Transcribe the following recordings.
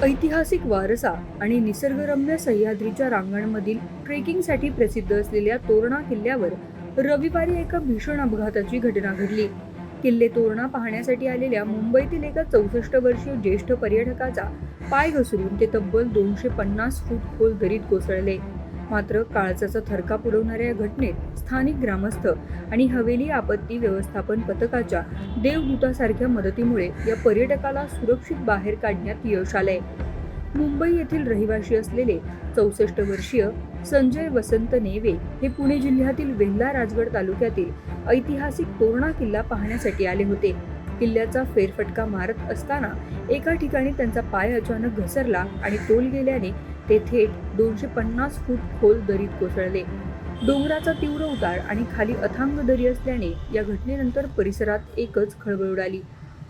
ऐतिहासिक वारसा आणि निसर्गरम्य सह्याद्रीच्या रांगांमधील ट्रेकिंगसाठी प्रसिद्ध असलेल्या तोरणा किल्ल्यावर रविवारी एका भीषण अपघाताची घटना घडली. किल्ले तोरणा पाहण्यासाठी आलेल्या मुंबईतील एका 64 वर्षीय ज्येष्ठ पर्यटकाचा पाय घसरून ते तब्बल 250 फूट खोल दरीत कोसळले. मात्र काळजाचा थरकाप उडवणाऱ्या या घटनेत स्थानिक ग्रामस्थ आणि हवेली आपत्ती व्यवस्थापन पथकाच्या देवदूतासारख्या मदतीमुळे या पर्यटकाला सुरक्षित बाहेर काढण्यात यश आलंय. मुंबई येथील रहिवासी असलेले 64 वर्षीय संजय वसंत नेवे हे पुणे जिल्ह्यातील वेल्हा राजगड तालुक्यातील ऐतिहासिक तोरणा किल्ला पाहण्यासाठी आले होते. किल्ल्याचा फेरफटका मारत असताना एका ठिकाणी त्यांचा पाय अचानक घसरला आणि तोल गेल्याने ते थेट 250 फूट खोल दरीत कोसळले. डोंगराचा तीव्र उतार आणि खाली अथांग दरी असल्याने या घटनेनंतर परिसरात एकच खळबळ उडाली.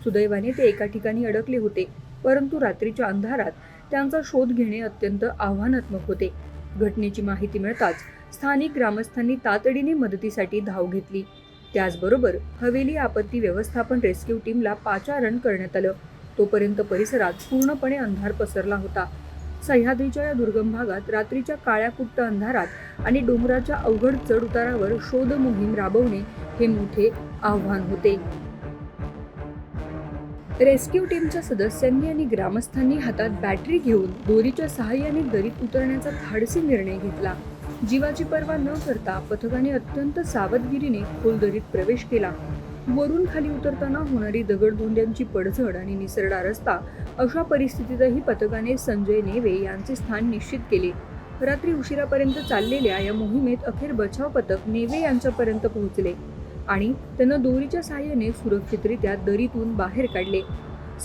सुदैवाने ते एका ठिकाणी अडकले होते, परंतु रात्रीच्या अंधारात त्यांचा शोध घेणे अत्यंत आव्हानात्मक होते. घटनेची माहिती मिळताच स्थानिक ग्रामस्थांनी तातडीने मदतीसाठी धाव घेतली. त्याचबरोबर हवेली आपत्ती व्यवस्थापन रेस्क्यू टीमला पाचारण करण्यात आलं. तोपर्यंत परिसरात पूर्णपणे अंधार पसरला होता. सह्याद्रीच्या या दुर्गम भागात रात्रीच्या काळ्या कुट्ट अंधारात आणि डोंगराच्या अवघड चढ उतारावर शोध मोहीम राबवणे हे मोठे आव्हान होते. रेस्क्यू टीमच्या सदस्यांनी आणि ग्रामस्थांनी हातात बॅटरी घेऊन दोरीच्या सहाय्याने दरीत उतरण्याचा धाडसी निर्णय घेतला. जीवाची पर्वा न करता पथकाने अत्यंत सावधगिरीने खोल दरीत प्रवेश केला. वरून खाली उतरताना होणारी दगडधोंड्यांची पडझड आणि निसरडा रस्ता अशा परिस्थितीतही पथकाने संजय नेवे यांचे स्थान निश्चित केले. रात्री उशिरापर्यंत चाललेल्या या मोहिमेत अखेर बचाव पथक नेवे यांच्यापर्यंत पोहोचले आणि त्यांना दोरीच्या सहाय्याने सुरक्षितरित्या दरीतून बाहेर काढले.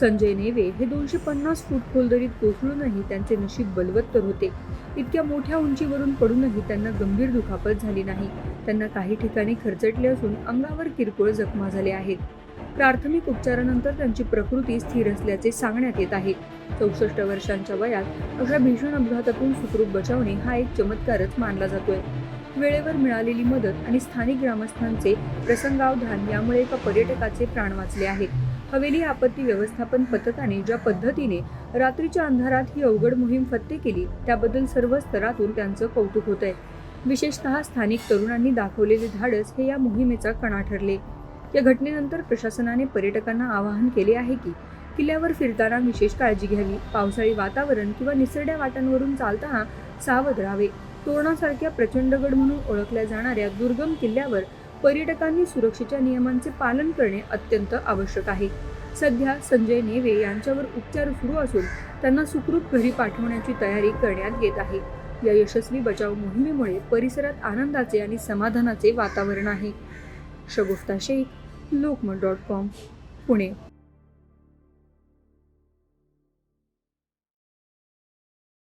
संजय नेवे हे 250 फूट खोल दरीत कोसळूनही त्यांचे नशीब बलवत्तर होते. इतक्या मोठ्या उंचीवरून पडूनही त्यांना गंभीर दुखापत झाली नाही. त्यांना काही ठिकाणी खरचटले असून अंगावर किरकोळ जखमा झाल्या आहेत. प्राथमिक उपचारानंतर त्यांची प्रकृती स्थिर असल्याचे सांगण्यात येत आहे. 64 वर्षांच्या वयात अशा भीषण अपघातातून सुखरूप बचावणे हा एक चमत्कारच मानला जातोय. वेळेवर मिळालेली मदत आणि स्थानिक ग्रामस्थांचे प्रसंगावधान यामुळे एका पर्यटकाचे प्राण वाचले आहेत. हवेली आपत्ती व्यवस्थापन पथकाने ज्या पद्धतीने रात्रीच्या अंधारात ही अवघड मोहीम फत्ते केली त्याबद्दल सर्व स्तरातून त्यांचं कौतुक होत आहे. विशेषतः स्थानिक तरुणांनी दाखवलेले धाडस हे या मोहिमेचा कणा ठरले. या घटनेनंतर प्रशासनाने पर्यटकांना आवाहन केले आहे की किल्ल्यावर फिरताना विशेष काळजी घ्यावी. पावसाळी वातावरण किंवा निसरड्या वाटांवरून चालताना सावध राहावे. तोरणासारख्या प्रचंडगड म्हणून ओळखल्या जाणाऱ्या दुर्गम किल्ल्यावर पर्यटकांनी सुरक्षेच्या नियमांचे पालन करणे अत्यंत आवश्यक आहे. सध्या संजय नेवे यांच्यावर उपचार सुरू असून त्यांना सुखरूप घरी पाठवण्याची तयारी करण्यात येत आहे. या यशस्वी बचाव मोहिमेमुळे परिसरात आनंदाचे आणि समाधानाचे वातावरण आहे. शगुफ्ता शेख, लोकमत.com, पुणे.